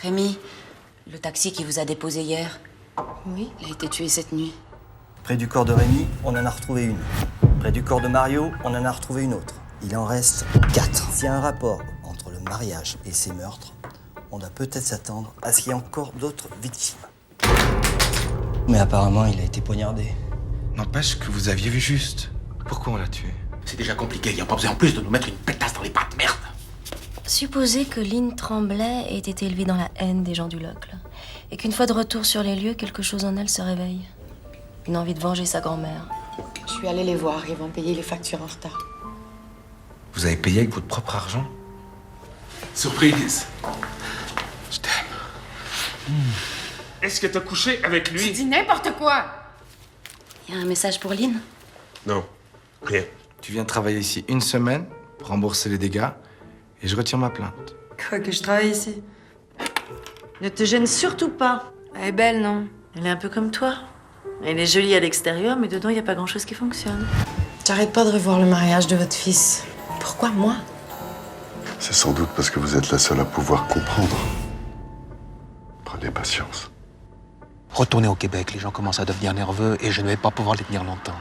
Rémi, le taxi qui vous a déposé hier, Oui. il a été tué cette nuit. Près du corps de Rémi, on en a retrouvé une. Près du corps de Mario, on en a retrouvé une autre. Il en reste 4. S'il y a un rapport entre le mariage et ces meurtres, on doit peut-être s'attendre à ce qu'il y ait encore d'autres victimes. Mais apparemment, il a été poignardé. N'empêche que vous aviez vu juste. Pourquoi on l'a tué? C'est déjà compliqué, il n'y a pas besoin en plus de nous mettre une pétasse dans les pattes, merde. Supposez que Lynn Tremblay ait été élevée dans la haine des gens du Locle. Et qu'une fois de retour sur les lieux, quelque chose en elle se réveille. Une envie de venger sa grand-mère. Je suis allée les voir, ils vont payer les factures en retard. Vous avez payé avec votre propre argent? Surprise. Je t'aime. Est-ce que t'as couché avec Tu lui? dis n'importe quoi! Il y a un message pour Lynn? Non, rien. Tu viens travailler ici une semaine pour rembourser les dégâts et je retire ma plainte. Quoi, que je travaille ici? Ne te gêne surtout pas. Elle est belle, non? Elle est un peu comme toi. Elle est jolie à l'extérieur, mais dedans, il n'y a pas grand-chose qui fonctionne. J'arrête pas de revoir le mariage de votre fils. Pourquoi moi? C'est sans doute parce que vous êtes la seule à pouvoir comprendre. Prenez patience. Retournez au Québec, les gens commencent à devenir nerveux et je ne vais pas pouvoir les tenir longtemps.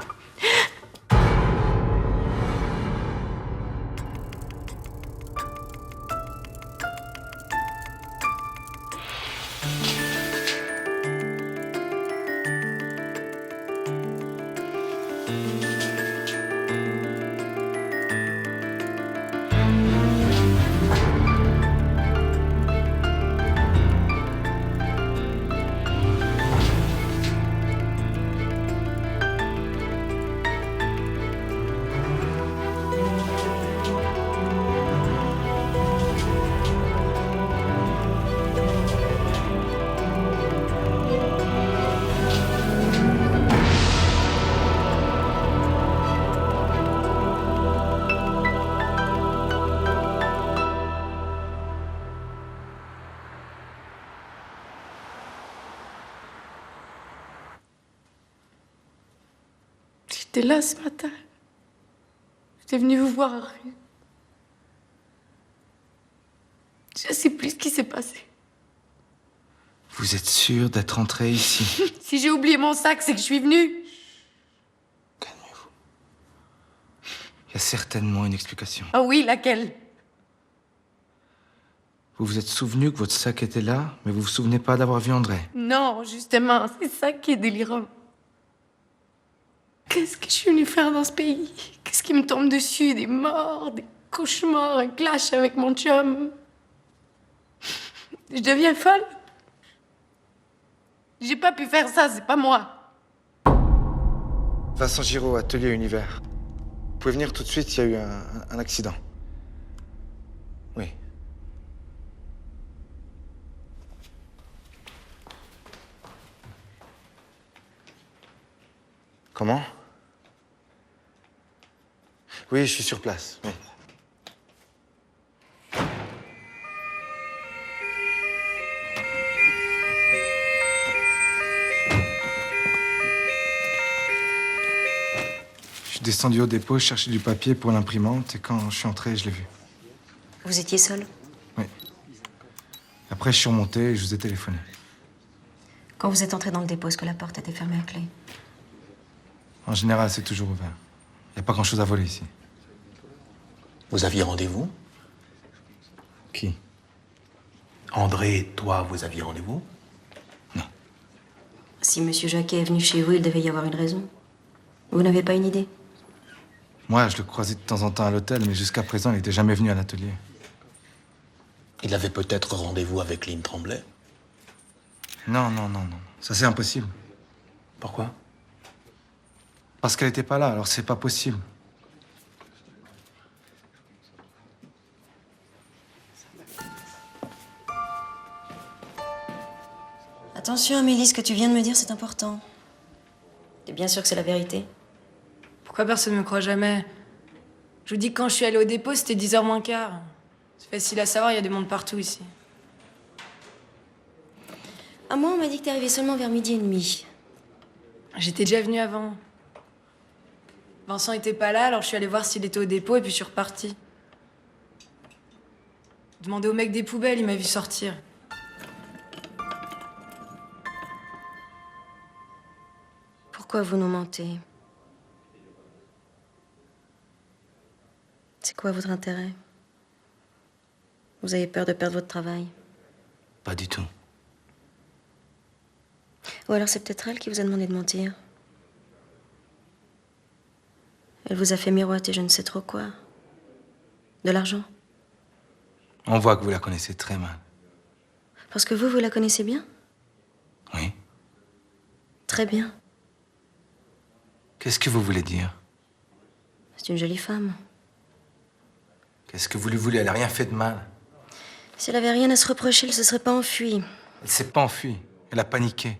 J'étais là ce matin. J'étais venue vous voir. Je sais plus ce qui s'est passé. Vous êtes sûr d'être entré ici? Si j'ai oublié mon sac, c'est que je suis venue. Calmez-vous. Il y a certainement une explication. Ah oui, laquelle? Vous vous êtes souvenu que votre sac était là, mais vous vous souvenez pas d'avoir vu André. Non, justement, c'est ça qui est délirant. Qu'est-ce que je suis venue faire dans ce pays? Qu'est-ce qui me tombe dessus? Des morts, des cauchemars, un clash avec mon chum. Je deviens folle. J'ai pas pu faire ça, c'est pas moi. Vincent Giraud, atelier Univers. Vous pouvez venir tout de suite, il y a eu un accident. Oui. Comment? Oui, je suis sur place, oui. Je suis descendu au dépôt, je cherchais du papier pour l'imprimante et quand je suis entré, je l'ai vu. Vous étiez seul? Oui. Après, je suis remonté et je vous ai téléphoné. Quand vous êtes entré dans le dépôt, est-ce que la porte était fermée à clé? En général, c'est toujours ouvert. Il n'y a pas grand-chose à voler ici. Vous aviez rendez-vous? Qui? André et toi, vous aviez rendez-vous? Si Monsieur Jacquet est venu chez vous, il devait y avoir une raison. Vous n'avez pas une idée? Moi, je le croisais de temps en temps à l'hôtel, mais jusqu'à présent, il n'était jamais venu à l'atelier. Il avait peut-être rendez-vous avec Lynn Tremblay. Non. Ça, c'est impossible. Pourquoi? Parce qu'elle n'était pas là, alors c'est pas possible. Attention, Amélie, ce que tu viens de me dire, c'est important. T'es bien sûre que c'est la vérité? Pourquoi personne ne me croit jamais? Je vous dis que quand je suis allée au dépôt, c'était 10h moins quart. C'est facile à savoir, il y a du monde partout ici. Ah, moi, on m'a dit que t'es arrivée seulement vers 12h30. J'étais déjà venue avant. Vincent était pas là, alors je suis allée voir s'il était au dépôt et puis je suis repartie. Demandé au mec des poubelles, il m'a vu sortir. Pourquoi vous nous mentez? C'est quoi votre intérêt? Vous avez peur de perdre votre travail? Pas du tout. Ou alors c'est peut-être elle qui vous a demandé de mentir. Elle vous a fait miroiter je ne sais trop quoi. De l'argent. On voit que vous la connaissez très mal. Parce que vous la connaissez bien? Oui. Très bien. Qu'est-ce que vous voulez dire? C'est une jolie femme. Qu'est-ce que vous lui voulez? Elle a rien fait de mal. Si elle avait rien à se reprocher, elle se serait pas enfuie. Elle s'est pas enfuie. Elle a paniqué.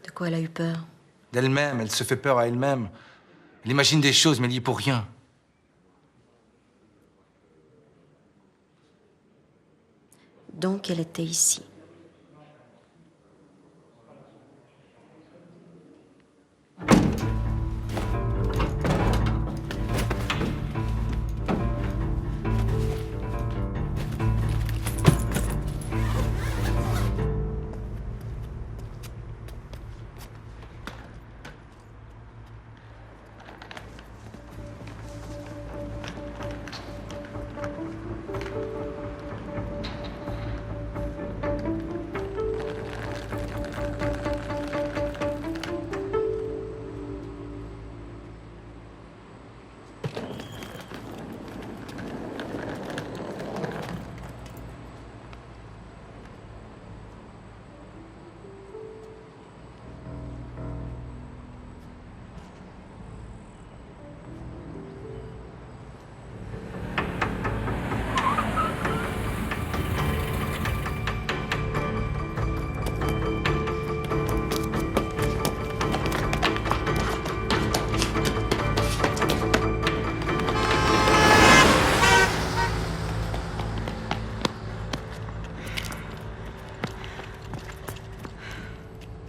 De quoi elle a eu peur? D'elle-même. Elle se fait peur à elle-même. Elle imagine des choses, mais elle y est pour rien. Donc elle était ici.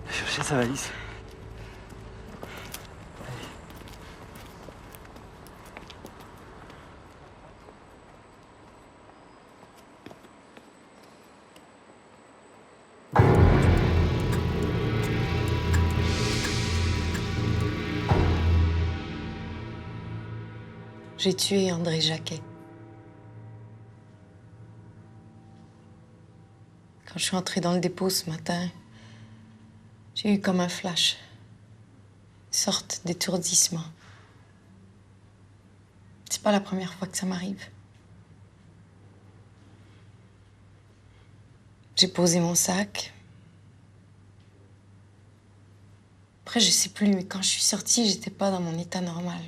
Chercher sa valise. J'ai tué André Jacquet. Quand je suis entrée dans le dépôt ce matin, j'ai eu comme un flash. Une sorte d'étourdissement. C'est pas la première fois que ça m'arrive. J'ai posé mon sac. Après, je sais plus, mais quand je suis sortie, j'étais pas dans mon état normal.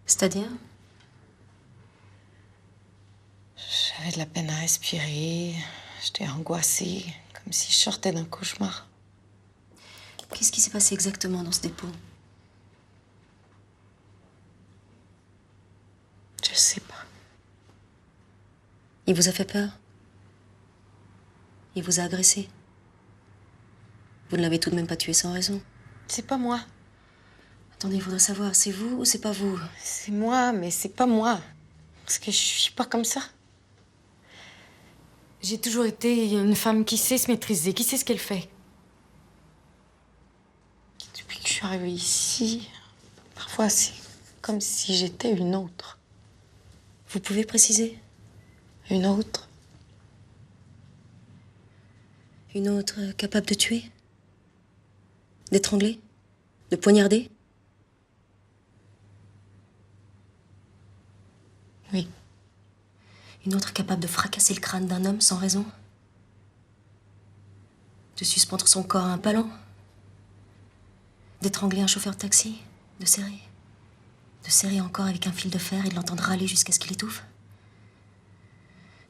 C'est-à-dire? J'avais de la peine à respirer. J'étais angoissée, comme si je sortais d'un cauchemar. Qu'est-ce qui s'est passé exactement dans ce dépôt? Je sais pas. Il vous a fait peur? Il vous a agressé? Vous ne l'avez tout de même pas tué sans raison? C'est pas moi. Attendez, il faudrait savoir, c'est vous ou c'est pas vous? C'est moi, mais c'est pas moi. Parce que je suis pas comme ça. J'ai toujours été une femme qui sait se maîtriser, qui sait ce qu'elle fait. Depuis que je suis arrivée ici, parfois c'est comme si j'étais une autre. Vous pouvez préciser? Une autre? Une autre capable de tuer? D'étrangler? De poignarder? Oui. Une autre capable de fracasser le crâne d'un homme sans raison? De suspendre son corps à un palan? D'étrangler un chauffeur de taxi? De serrer? De serrer encore avec un fil de fer et de l'entendre râler jusqu'à ce qu'il étouffe?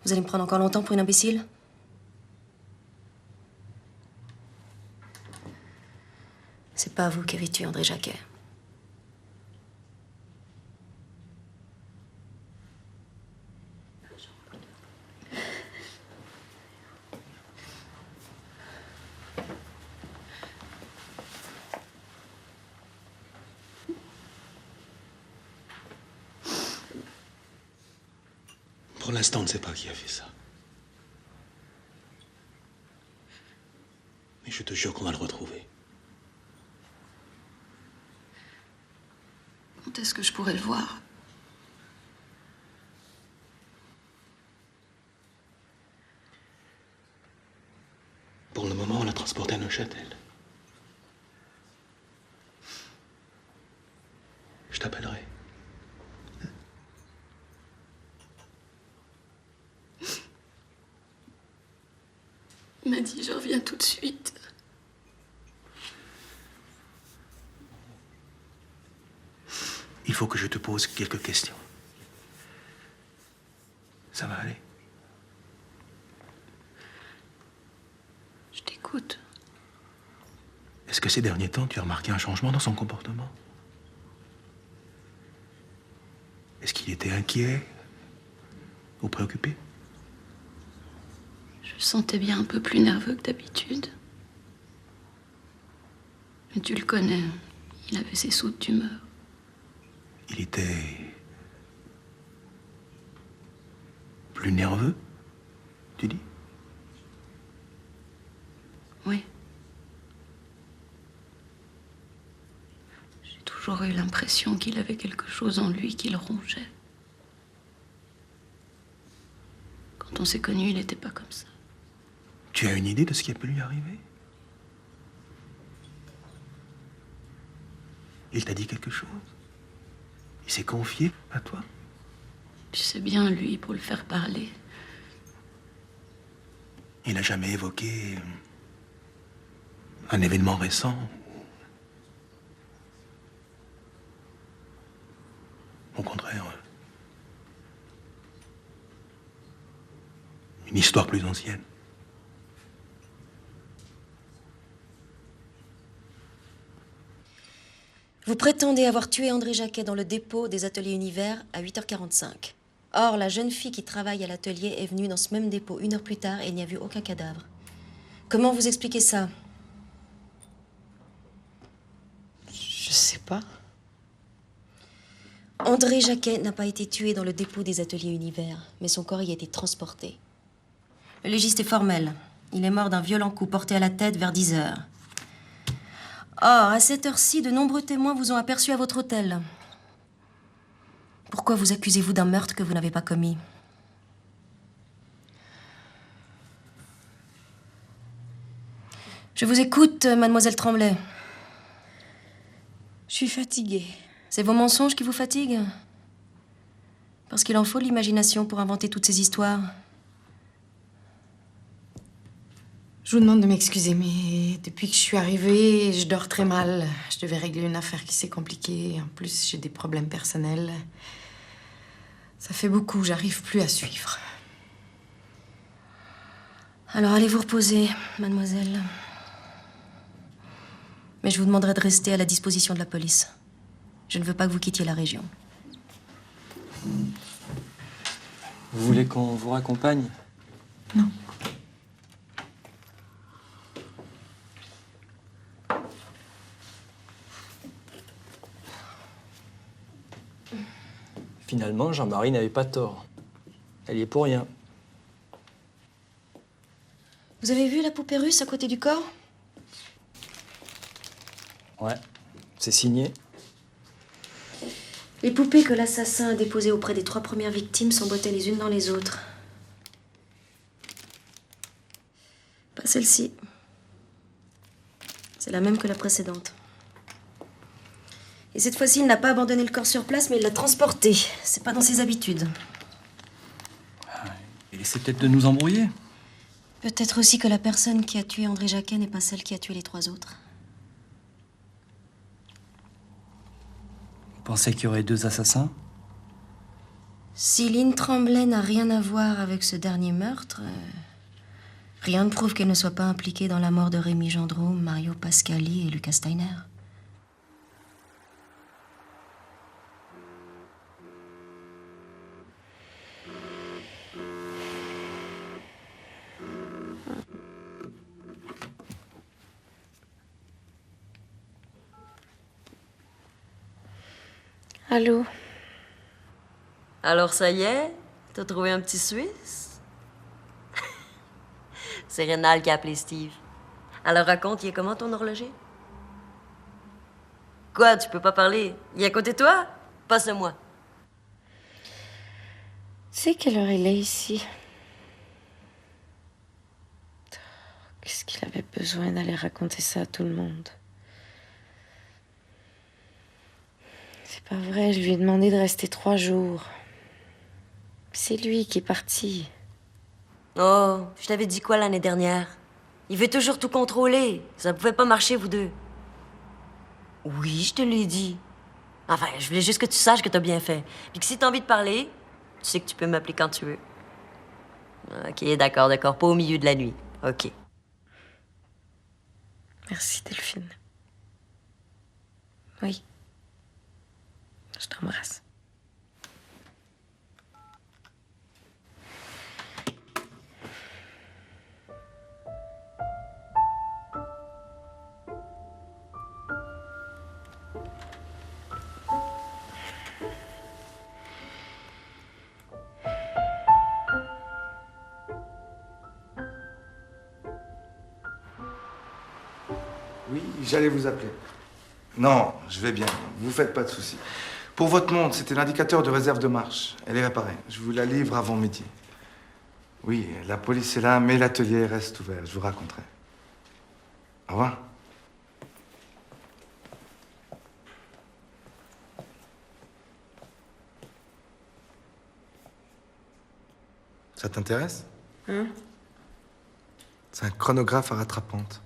Vous allez me prendre encore longtemps pour une imbécile? C'est pas vous qui avez tué André Jacquet. Pour l'instant, on ne sait pas qui a fait ça. Mais je te jure qu'on va le retrouver. Quand est-ce que je pourrais le voir? Pour le moment, on l'a transporté à Neuchâtel. Je t'appellerai. Il m'a dit, je reviens tout de suite. Il faut que je te pose quelques questions. Ça va aller? Je t'écoute. Est-ce que ces derniers temps, tu as remarqué un changement dans son comportement? Est-ce qu'il était inquiet ou préoccupé? Je le sentais bien un peu plus nerveux que d'habitude. Mais tu le connais, il avait ses sautes d'humeur. Il était plus nerveux, tu dis? Oui. J'ai toujours eu l'impression qu'il avait quelque chose en lui qui le rongeait. Quand on s'est connus, il n'était pas comme ça. Tu as une idée de ce qui a pu lui arriver? Il t'a dit quelque chose? Il s'est confié à toi? Tu sais bien, lui, pour le faire parler. Il n'a jamais évoqué un événement récent? Au contraire, une histoire plus ancienne? Vous prétendez avoir tué André Jacquet dans le dépôt des ateliers Univers à 8h45. Or, la jeune fille qui travaille à l'atelier est venue dans ce même dépôt 1 heure plus tard et il n'y a vu aucun cadavre. Comment vous expliquez ça? Je sais pas. André Jacquet n'a pas été tué dans le dépôt des ateliers Univers, mais son corps y a été transporté. Le légiste est formel. Il est mort d'un violent coup porté à la tête vers 10h. Or, à cette heure-ci, de nombreux témoins vous ont aperçu à votre hôtel. Pourquoi vous accusez-vous d'un meurtre que vous n'avez pas commis? Je vous écoute, mademoiselle Tremblay. Je suis fatiguée. C'est vos mensonges qui vous fatiguent? Parce qu'il en faut l'imagination pour inventer toutes ces histoires. Je vous demande de m'excuser, mais depuis que je suis arrivée, je dors très mal. Je devais régler une affaire qui s'est compliquée. En plus, j'ai des problèmes personnels. Ça fait beaucoup, j'arrive plus à suivre. Alors allez vous reposer, mademoiselle. Mais je vous demanderai de rester à la disposition de la police. Je ne veux pas que vous quittiez la région. Vous voulez qu'on vous raccompagne? Non. Finalement, Jean-Marie n'avait pas tort. Elle y est pour rien. Vous avez vu la poupée russe à côté du corps? Ouais, c'est signé. Les poupées que l'assassin a déposées auprès des 3 premières victimes s'emboîtaient les unes dans les autres. Pas celle-ci. C'est la même que la précédente. Et cette fois-ci, il n'a pas abandonné le corps sur place, mais il l'a transporté. C'est pas dans ses habitudes. Il essaie peut-être de nous embrouiller. Peut-être aussi que la personne qui a tué André Jacquet n'est pas celle qui a tué les 3 autres. Vous pensez qu'il y aurait 2 assassins? Si Lynn Tremblay n'a rien à voir avec ce dernier meurtre, rien ne prouve qu'elle ne soit pas impliquée dans la mort de Rémi Gendreau, Mario Pascali et Lucas Steiner. Allô? Alors ça y est, t'as trouvé un petit Suisse? C'est Rénal qui a appelé Steve. Alors raconte, il est comment ton horloger? Quoi, tu peux pas parler? Il est à côté de toi? Passe-moi. Tu sais quelle heure il est ici? Qu'est-ce qu'il avait besoin d'aller raconter ça à tout le monde? C'est pas vrai, je lui ai demandé de rester 3 jours. C'est lui qui est parti. Oh, je t'avais dit quoi l'année dernière? Il veut toujours tout contrôler. Ça pouvait pas marcher, vous deux. Oui, je te l'ai dit. Enfin, je voulais juste que tu saches que t'as bien fait. Puis que si t'as envie de parler, tu sais que tu peux m'appeler quand tu veux. Ok, d'accord. Pas au milieu de la nuit. Ok. Merci, Delphine. Oui. Je t'embrasse. Oui, j'allais vous appeler. Non, je vais bien. Vous faites pas de soucis. Pour votre montre, c'était l'indicateur de réserve de marche. Elle est réparée. Je vous la livre avant midi. Oui, la police est là, mais l'atelier reste ouvert. Je vous raconterai. Au revoir. Ça t'intéresse? C'est un chronographe à rattrapante.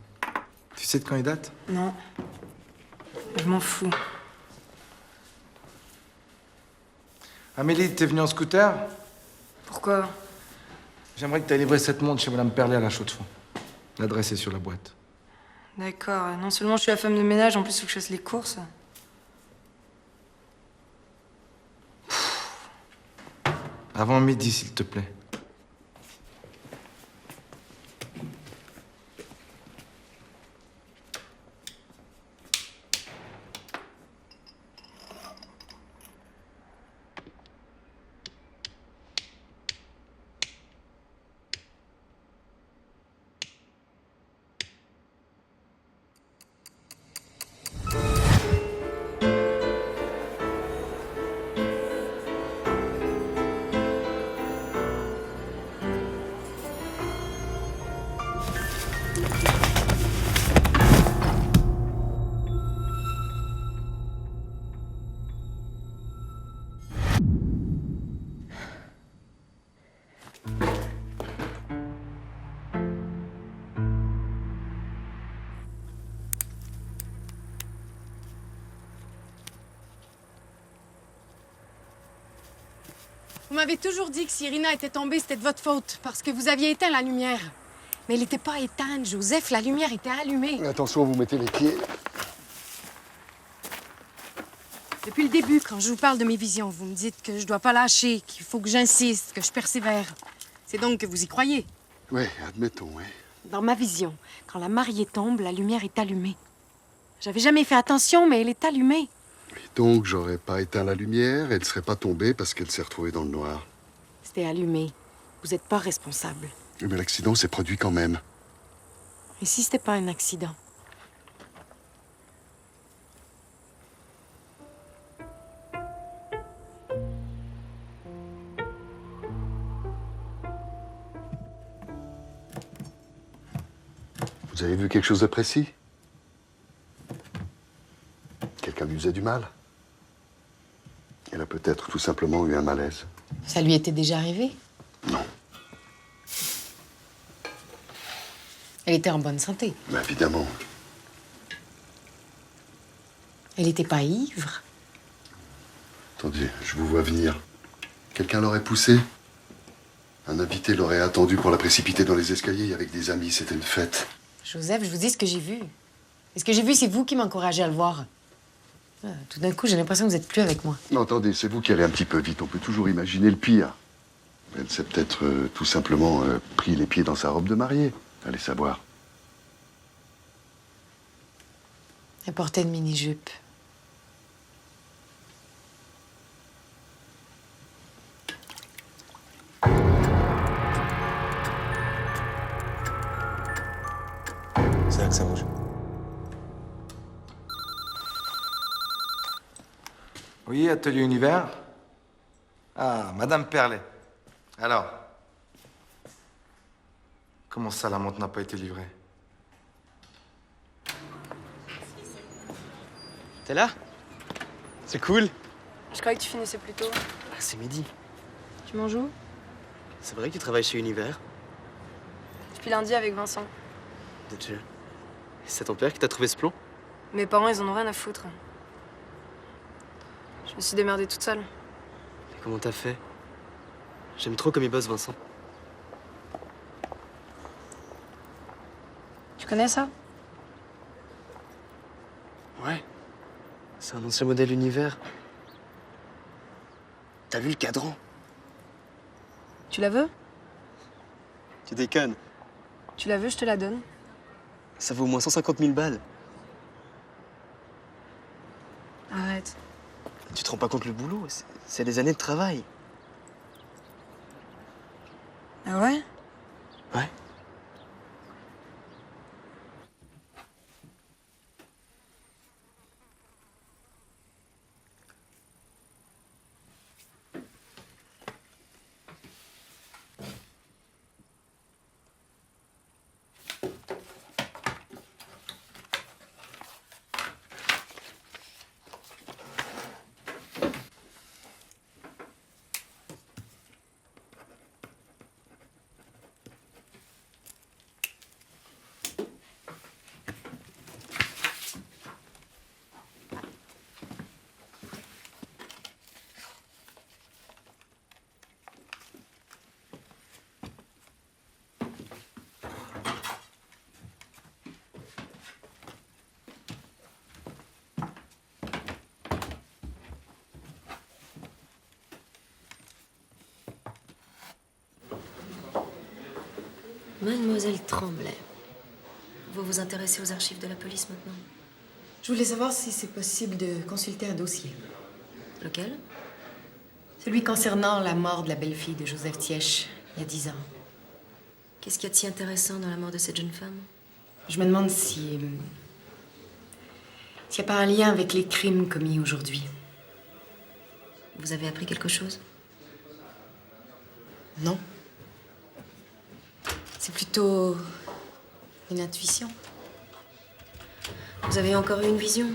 Tu sais de quand il date? Non. Je m'en fous. Amélie, t'es venue en scooter? Pourquoi? J'aimerais que t'aies livré cette montre chez Madame Perlet à la Chaux-de-Fonds. L'adresse est sur la boîte. D'accord. Non seulement je suis la femme de ménage, en plus il faut que je fasse les courses. Avant midi, s'il te plaît. Vous m'avez toujours dit que si Irina était tombée, c'était de votre faute, parce que vous aviez éteint la lumière. Mais elle n'était pas éteinte, Joseph, la lumière était allumée. Attention, vous mettez les pieds. Depuis le début, quand je vous parle de mes visions, vous me dites que je dois pas lâcher, qu'il faut que j'insiste, que je persévère. C'est donc que vous y croyez. Oui, admettons, oui. Dans ma vision, quand la mariée tombe, la lumière est allumée. J'avais jamais fait attention, mais elle est allumée. Et donc, j'aurais pas éteint la lumière, elle serait pas tombée parce qu'elle s'est retrouvée dans le noir. C'était allumé. Vous n'êtes pas responsable. Mais l'accident s'est produit quand même. Et si c'était pas un accident? Vous avez vu quelque chose de précis? Quelqu'un lui faisait du mal? Elle a peut-être tout simplement eu un malaise. Ça lui était déjà arrivé? Non. Elle était en bonne santé. Mais évidemment. Elle n'était pas ivre. Attendez, je vous vois venir. Quelqu'un l'aurait poussée? Un invité l'aurait attendu pour la précipiter dans les escaliers avec des amis, c'était une fête. Joseph, je vous dis ce que j'ai vu. Et ce que j'ai vu, c'est vous qui m'encouragez à le voir. Ah, tout d'un coup, j'ai l'impression que vous n'êtes plus avec moi. Non, attendez, c'est vous qui allez un petit peu vite. On peut toujours imaginer le pire. Elle s'est peut-être tout simplement pris les pieds dans sa robe de mariée. Allez savoir. Elle portait une mini-jupe. C'est là que ça bouge. Oui, Atelier Univers. Ah, Madame Perlet. Alors, comment ça, la montre n'a pas été livrée? T'es là? C'est cool. Je croyais que tu finissais plus tôt. Ah, c'est midi. Tu manges où? C'est vrai que tu travailles chez Univers? Depuis lundi avec Vincent. Dieu. C'est ton père qui t'a trouvé ce plomb? Mes parents, ils en ont rien à foutre. Je me suis démerdée toute seule. Et comment t'as fait? J'aime trop comme il bosse, Vincent. Tu connais ça? Ouais. C'est un ancien modèle Univers. T'as vu le cadran? Tu la veux? Tu déconnes. Tu la veux, je te la donne. Ça vaut au moins 150 000 balles. Arrête. Tu te rends pas compte le boulot? C'est des années de travail. Ah ouais? Ouais. Mademoiselle Tremblay, vous vous intéressez aux archives de la police maintenant? Je voulais savoir si c'est possible de consulter un dossier. Lequel? Celui concernant la mort de la belle-fille de Joseph Thièche, il y a 10 ans. Qu'est-ce qu'il y a de si intéressant dans la mort de cette jeune femme? Je me demande s'il n'y a pas un lien avec les crimes commis aujourd'hui. Vous avez appris quelque chose? Non. C'est plutôt une intuition. Vous avez encore eu une vision?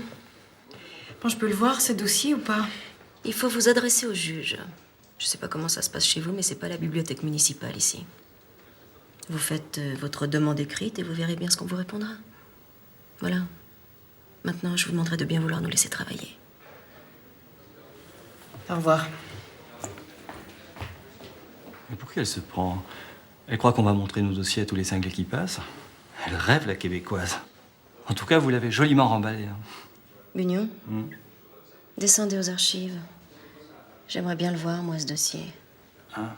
Bon, je peux le voir, ce dossier, ou pas? Il faut vous adresser au juge. Je sais pas comment ça se passe chez vous, mais c'est pas la bibliothèque municipale ici. Vous faites votre demande écrite et vous verrez bien ce qu'on vous répondra. Voilà. Maintenant, je vous demanderai de bien vouloir nous laisser travailler. Au revoir. Mais pour qui elle se prend? Elle croit qu'on va montrer nos dossiers à tous les cinglés qui passent. Elle rêve, la québécoise. En tout cas, vous l'avez joliment remballée. Hein. Bugnon, descendez aux archives. J'aimerais bien le voir, moi, ce dossier. Hein?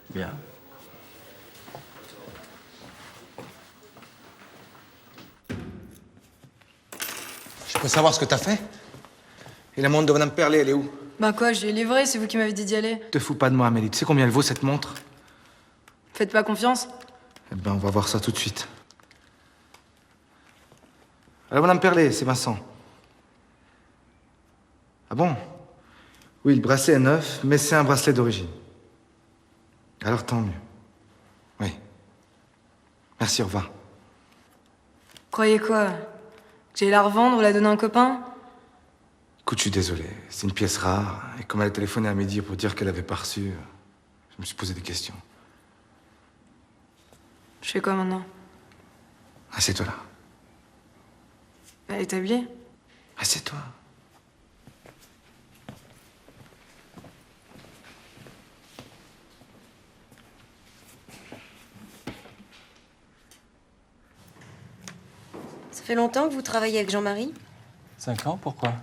Bien. Je peux savoir ce que t'as fait? Et la montre de Madame Perlet, elle est où? Bah quoi, je l'ai livrée, c'est vous qui m'avez dit d'y aller. Te fous pas de moi, Amélie. Tu sais combien elle vaut, cette montre? Faites pas confiance. Eh ben, on va voir ça tout de suite. Alors, Madame Perlet, c'est Vincent. Ah bon? Oui, le bracelet est neuf, mais c'est un bracelet d'origine. Alors, tant mieux. Oui. Merci, au revoir. Croyez quoi? Que j'allais la revendre ou la donner à un copain? Écoute, je suis désolé. C'est une pièce rare. Et comme elle a téléphoné à midi pour dire qu'elle avait pas reçu, je me suis posé des questions. Je fais quoi maintenant? Assieds-toi là. Elle est habillée? Assieds-toi. Ça fait longtemps que vous travaillez avec Jean-Marie? 5 ans, pourquoi?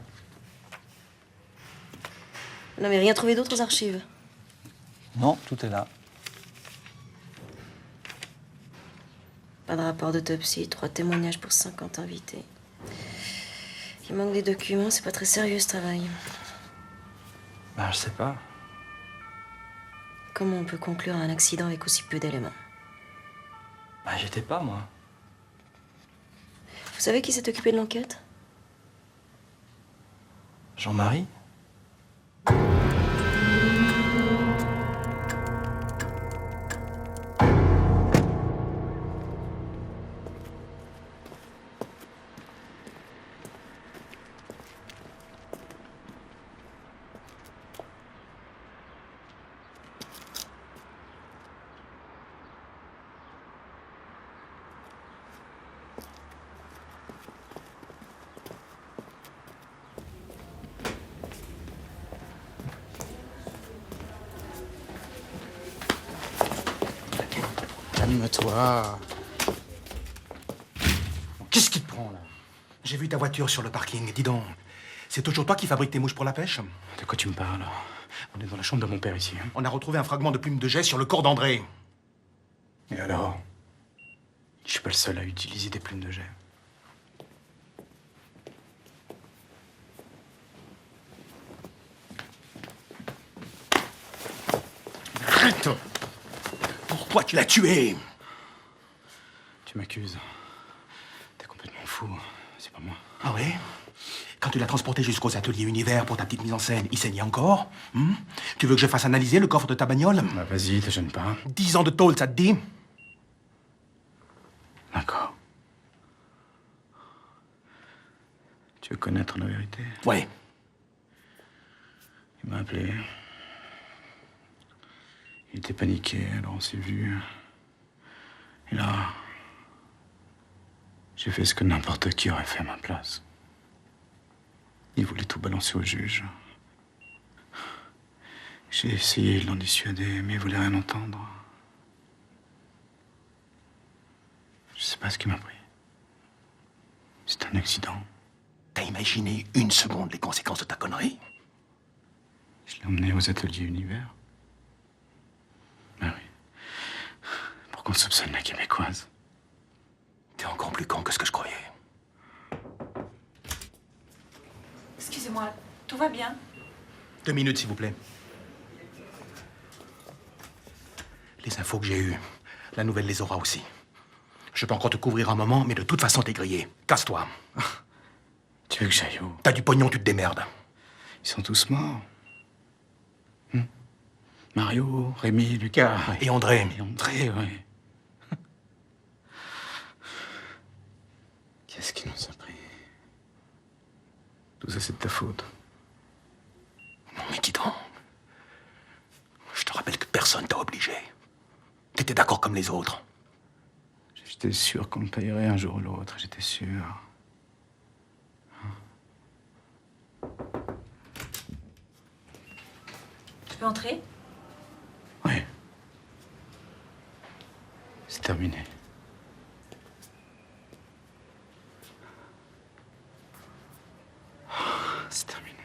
Vous n'avez rien trouvé d'autre aux archives? Non, tout est là. Pas de rapport d'autopsie, 3 témoignages pour 50 invités. Il manque des documents, c'est pas très sérieux ce travail. Ben, je sais pas. Comment on peut conclure un accident avec aussi peu d'éléments? Ben, j'étais pas, moi. Vous savez qui s'est occupé de l'enquête? Jean-Marie? Calme-toi. Qu'est-ce qui te prend, là? J'ai vu ta voiture sur le parking. Dis donc, c'est toujours toi qui fabrique tes mouches pour la pêche? De quoi tu me parles? On est dans la chambre de mon père ici. On a retrouvé un fragment de plume de jet sur le corps d'André. Et alors? Je suis pas le seul à utiliser des plumes de jet. Arrête! Pourquoi tu l'as tué? Tu m'accuses. T'es complètement fou. C'est pas moi. Ah oui? Quand tu l'as transporté jusqu'aux ateliers Univers pour ta petite mise en scène, il saignait encore? Tu veux que je fasse analyser le coffre de ta bagnole? Bah vas-y, te gêne pas. 10 ans de tôle, ça te dit? D'accord. Tu veux connaître la vérité? Ouais. Il m'a appelé. Il était paniqué, alors on s'est vu. Et là, j'ai fait ce que n'importe qui aurait fait à ma place. Il voulait tout balancer au juge. J'ai essayé de l'en dissuader, mais il voulait rien entendre. Je sais pas ce qui m'a pris. C'est un accident. T'as imaginé une seconde les conséquences de ta connerie? Je l'ai emmené aux ateliers Univers. Ben oui. Pour qu'on soupçonne la québécoise. T'es encore plus con que ce que je croyais. Excusez-moi, tout va bien? 2 minutes, s'il vous plaît. Les infos que j'ai eues, la nouvelle les aura aussi. Je peux encore te couvrir un moment, mais de toute façon, t'es grillé. Casse-toi. Tu veux que j'aille où? T'as du pognon, tu te démerdes. Ils sont tous morts. Mario, Rémi, Lucas. Et André. Et André, oui. Qu'est-ce qui nous a pris? Tout ça, c'est de ta faute. Non, mais dis donc. Je te rappelle que personne t'a obligé. T'étais d'accord comme les autres. J'étais sûr qu'on me payerait un jour ou l'autre. J'étais sûr. Je peux entrer? Oui. C'est terminé. C'est terminé.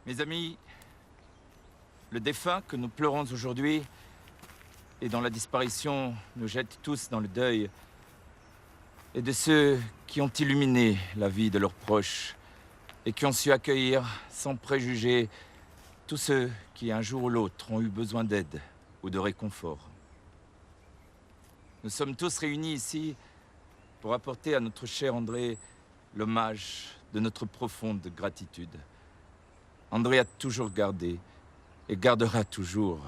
Mes amis, le défunt que nous pleurons aujourd'hui et dont la disparition nous jette tous dans le deuil et de ceux qui ont illuminé la vie de leurs proches et qui ont su accueillir sans préjugés tous ceux qui un jour ou l'autre ont eu besoin d'aide ou de réconfort. Nous sommes tous réunis ici pour apporter à notre cher André l'hommage de notre profonde gratitude. André a toujours gardé et gardera toujours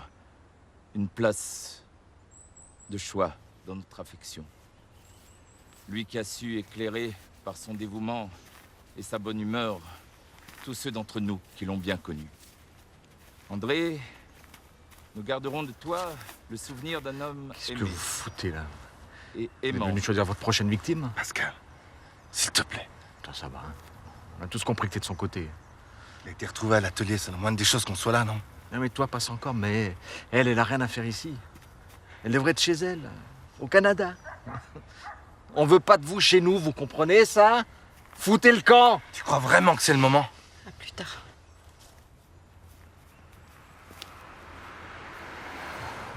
une place de choix dans notre affection. Lui qui a su éclairer par son dévouement et sa bonne humeur tous ceux d'entre nous qui l'ont bien connu. André, nous garderons de toi le souvenir d'un homme Qu'est-ce aimé. que vous foutez, là? Et Vous êtes aimant. venu choisir votre prochaine victime? Pascal, s'il te plaît. Ça va, hein? On a tous compris que t'es de son côté. Il a été retrouvé à l'atelier, c'est la moindre des choses qu'on soit là, non? Non, mais toi, passe encore, mais elle a rien à faire ici. Elle devrait être chez elle, au Canada. On veut pas de vous chez nous, vous comprenez ça? Foutez le camp! Tu crois vraiment que c'est le moment? À plus tard.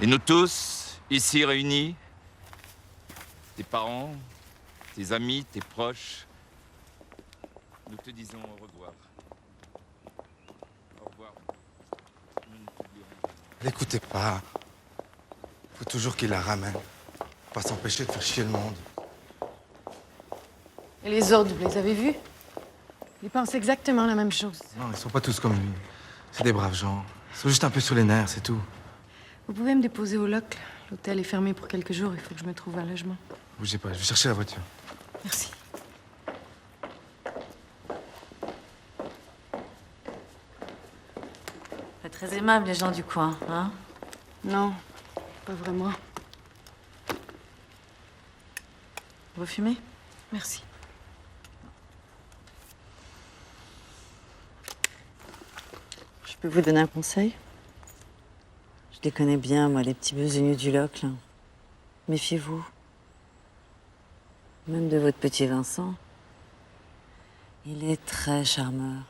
Et nous tous, ici réunis, tes parents, tes amis, tes proches, nous te disons au revoir. Au revoir. Nous ne t'oublierons pas. L'écoutez pas. Faut toujours qu'il la ramène. Pas s'empêcher de faire chier le monde. Et les autres, vous les avez vus? Ils pensent exactement la même chose. Non, ils sont pas tous comme lui. C'est des braves gens. Ils sont juste un peu sur les nerfs, c'est tout. Vous pouvez me déposer au locle. L'hôtel est fermé pour quelques jours. Il faut que je me trouve un logement. Bougez pas, je vais chercher la voiture. Merci. Pas très aimable, les gens du coin, hein? Non, pas vraiment. Vous fumez? Merci. Je peux vous donner un conseil? Je les connais bien, moi, les petits besogneux du locle. Méfiez-vous. Même de votre petit Vincent. Il est très charmeur.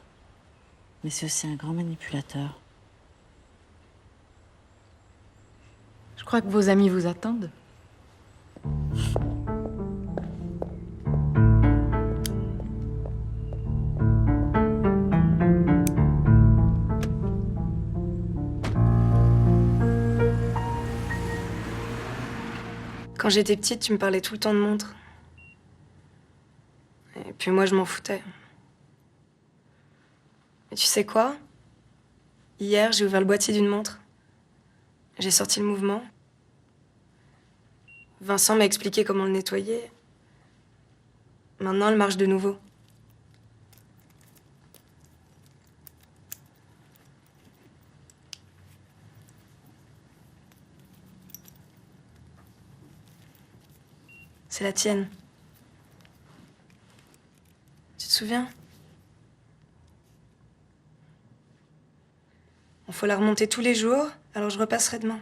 Mais c'est aussi un grand manipulateur. Je crois que vos amis vous attendent. Quand j'étais petite, tu me parlais tout le temps de montres. Et puis moi, je m'en foutais. Mais tu sais quoi? Hier, j'ai ouvert le boîtier d'une montre. J'ai sorti le mouvement. Vincent m'a expliqué comment le nettoyer. Maintenant, elle marche de nouveau. C'est la tienne. Tu te souviens? Il faut la remonter tous les jours, alors je repasserai demain.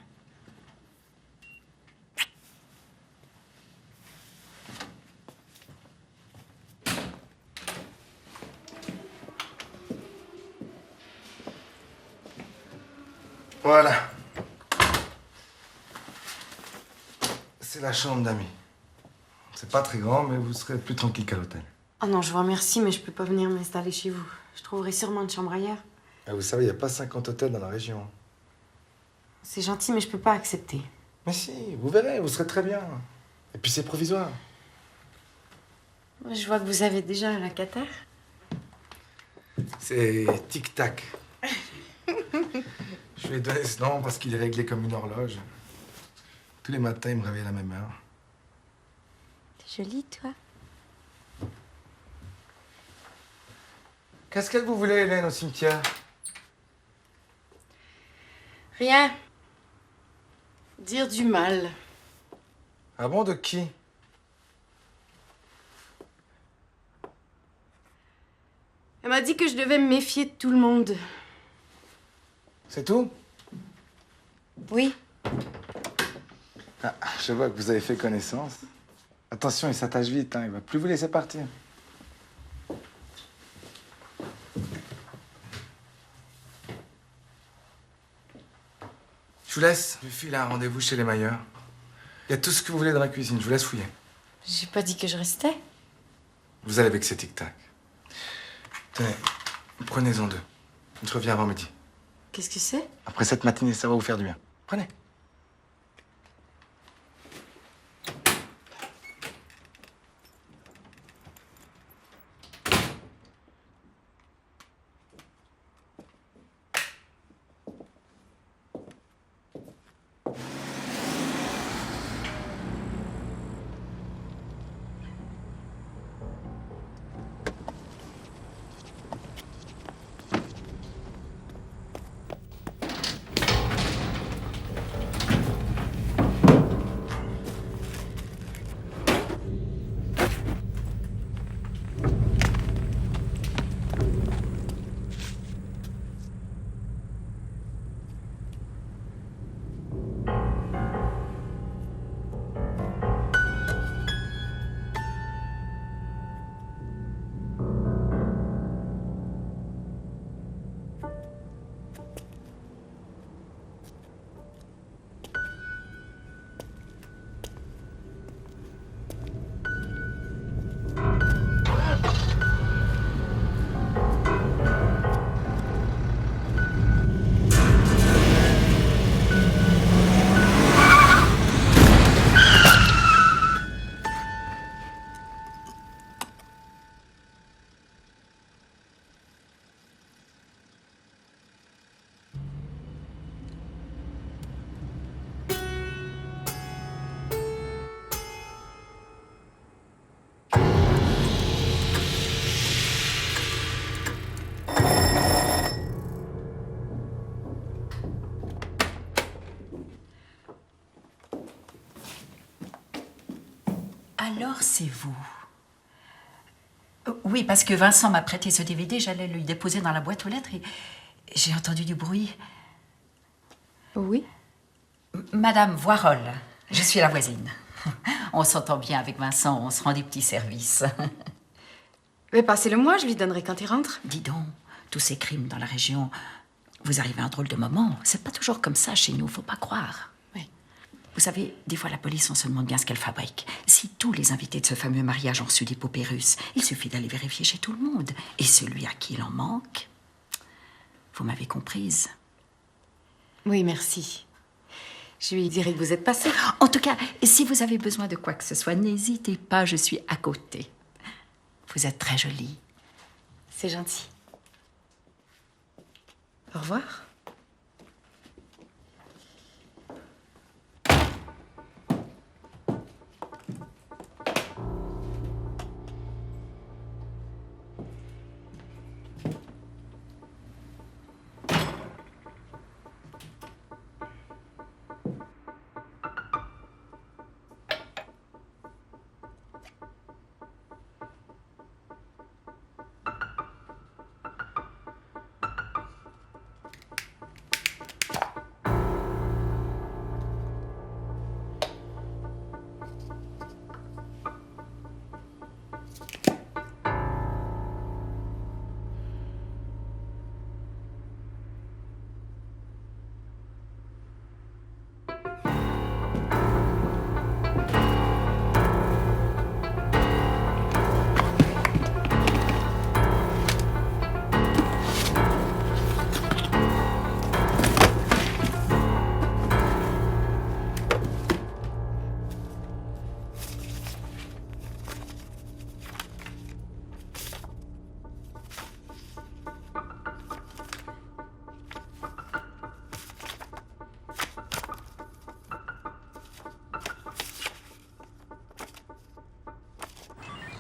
Voilà. C'est la chambre d'amis. C'est pas très grand, mais vous serez plus tranquille qu'à l'hôtel. Oh non, je vous remercie, mais je peux pas venir m'installer chez vous. Je trouverai sûrement une chambre ailleurs. Ah, vous savez, il n'y a pas 50 hôtels dans la région. C'est gentil, mais je peux pas accepter. Mais si, vous verrez, vous serez très bien. Et puis c'est provisoire. Je vois que vous avez déjà un locataire. C'est tic-tac. Je lui ai donné ce nom parce qu'il est réglé comme une horloge. Tous les matins, il me réveille à la même heure. T'es jolie, toi. Qu'est-ce que vous voulez, Hélène, au cimetière? Rien. Dire du mal. Ah bon, de qui? Elle m'a dit que je devais me méfier de tout le monde. C'est tout? Oui. Ah, je vois que vous avez fait connaissance. Attention, il s'attache vite, hein. Il va plus vous laisser partir. Je vous laisse. Je file à un rendez-vous chez les Mailleurs. Il y a tout ce que vous voulez dans la cuisine. Je vous laisse fouiller. J'ai pas dit que je restais. Vous allez avec ces tic-tac. Tenez, prenez-en 2. Je reviens avant midi. Qu'est-ce que c'est? Après cette matinée, ça va vous faire du bien. Prenez. Alors, c'est vous. Oui, parce que Vincent m'a prêté ce DVD, j'allais le déposer dans la boîte aux lettres et j'ai entendu du bruit. Oui? Madame Voirol, je suis la voisine. On s'entend bien avec Vincent, on se rend des petits services. Mais passez-le-moi, je lui donnerai quand il rentre. Dis donc, tous ces crimes dans la région, vous arrivez à un drôle de moment. C'est pas toujours comme ça chez nous, faut pas croire. Oui. Vous savez, des fois la police, on se demande bien ce qu'elle fabrique. Si tous les invités de ce fameux mariage ont reçu des poupées russes, il suffit d'aller vérifier chez tout le monde. Et celui à qui il en manque, vous m'avez comprise. Oui, merci. Je lui dirai que vous êtes passé. En tout cas, si vous avez besoin de quoi que ce soit, n'hésitez pas, je suis à côté. Vous êtes très jolie. C'est gentil. Au revoir.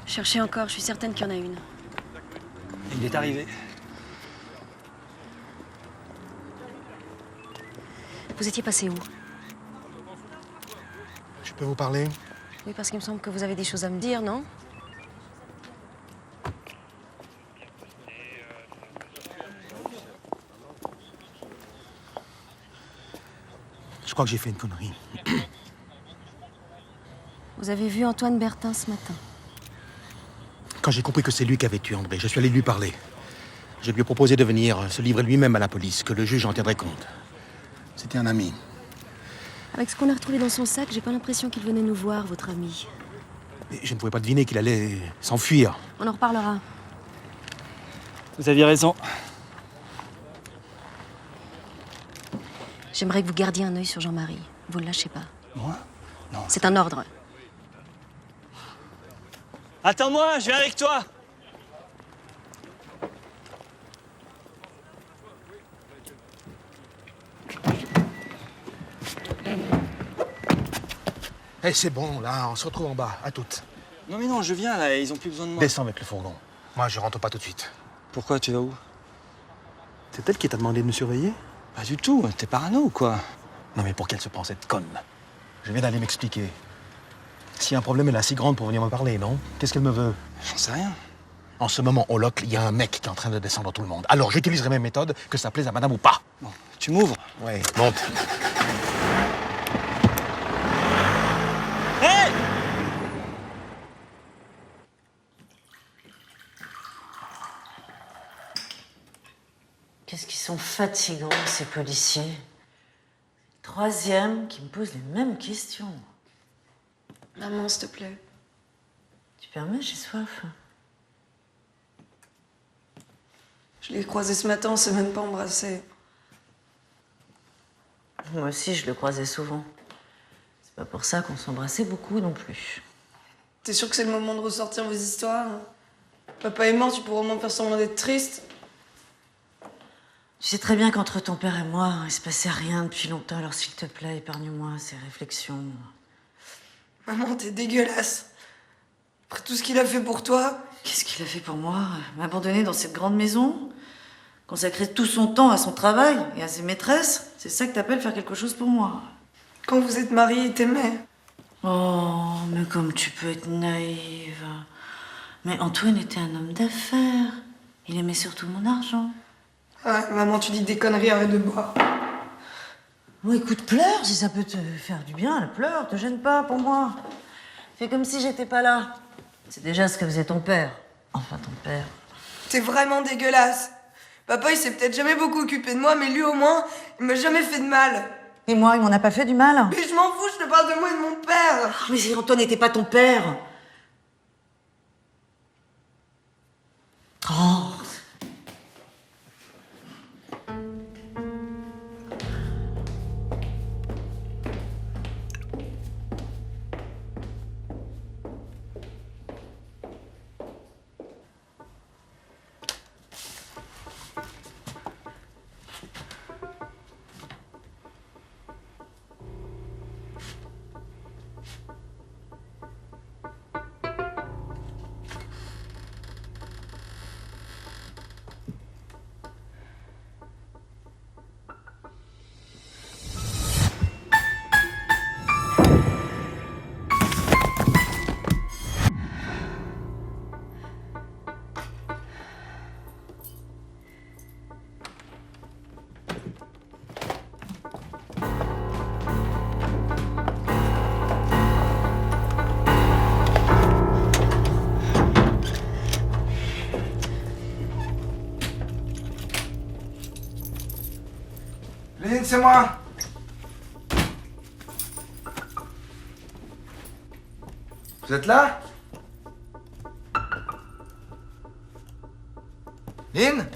Cherchez encore, je suis certaine qu'il y en a une. Il est arrivé. Vous étiez passé où? Je peux vous parler? Oui, parce qu'il me semble que vous avez des choses à me dire, non? Je crois que j'ai fait une connerie. Vous avez vu Antoine Bertin ce matin? Quand j'ai compris que c'est lui qui avait tué André, je suis allé lui parler. Je lui ai proposé de venir se livrer lui-même à la police, que le juge en tiendrait compte. C'était un ami. Avec ce qu'on a retrouvé dans son sac, j'ai pas l'impression qu'il venait nous voir, votre ami. Et je ne pouvais pas deviner qu'il allait s'enfuir. On en reparlera. Vous aviez raison. J'aimerais que vous gardiez un œil sur Jean-Marie. Vous ne lâchez pas. Moi? Non. C'est un ordre. Attends-moi, je viens avec toi. Eh, c'est bon, là, on se retrouve en bas, à toutes. Non mais non, je viens là, ils ont plus besoin de moi. Descends avec le fourgon. Moi, je rentre pas tout de suite. Pourquoi, tu vas où? C'est elle qui t'a demandé de me surveiller? Pas du tout, t'es parano ou quoi? Non, mais pour qu'elle se prend cette conne? Je viens d'aller m'expliquer. S'il y a un problème, elle est assez grande pour venir me parler, non? Qu'est-ce qu'elle me veut? J'en sais rien. En ce moment, au locle, il y a un mec qui est en train de descendre tout le monde. Alors, j'utiliserai mes méthodes, que ça plaise à madame ou pas. Bon, tu m'ouvres? Ouais, monte. Hey! Qu'est-ce qu'ils sont fatigants, ces policiers. Troisième qui me pose les mêmes questions. Maman, s'il te plaît. Tu permets, j'ai soif. Je l'ai croisé ce matin, on s'est même pas embrassé. Moi aussi, je le croisais souvent. C'est pas pour ça qu'on s'embrassait beaucoup non plus. T'es sûr que c'est le moment de ressortir vos histoires? Papa est mort, tu pourras au moins faire semblant d'être triste. Tu sais très bien qu'entre ton père et moi, il se passait rien depuis longtemps, alors s'il te plaît, épargne-moi ces réflexions. Maman, t'es dégueulasse. Après tout ce qu'il a fait pour toi. Qu'est-ce qu'il a fait pour moi? M'abandonner dans cette grande maison? Consacrer tout son temps à son travail et à ses maîtresses? C'est ça que t'appelles faire quelque chose pour moi? Quand vous êtes mariés, il t'aimait. Oh, mais comme tu peux être naïve. Mais Antoine était un homme d'affaires. Il aimait surtout mon argent. Ouais, maman, tu dis des conneries, arrête de boire. Bon, écoute, pleure si ça peut te faire du bien. Pleure, te gêne pas pour moi. Fais comme si j'étais pas là. C'est déjà ce que faisait ton père. Enfin, ton père. T'es vraiment dégueulasse. Papa, il s'est peut-être jamais beaucoup occupé de moi, mais lui, au moins, il m'a jamais fait de mal. Et moi, il m'en a pas fait du mal. Mais je m'en fous, je te parle de moi et de mon père. Oh, mais si Antoine n'était pas ton père. Oh. Lynn, c'est moi. Vous êtes là? Lynn?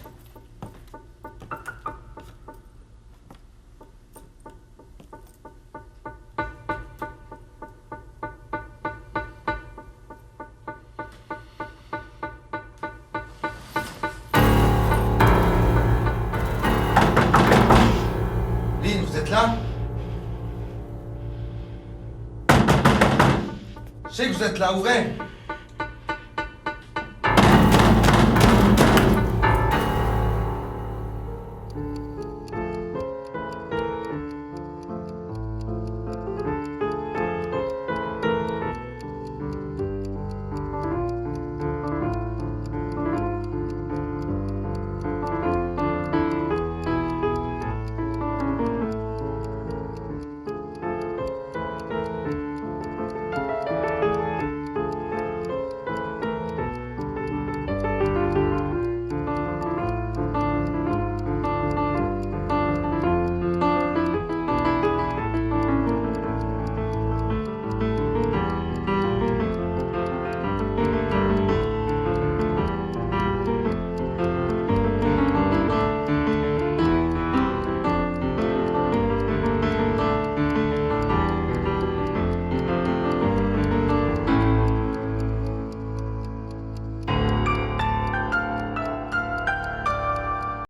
Lynn, vous êtes là? Je sais que vous êtes là, ouvrez!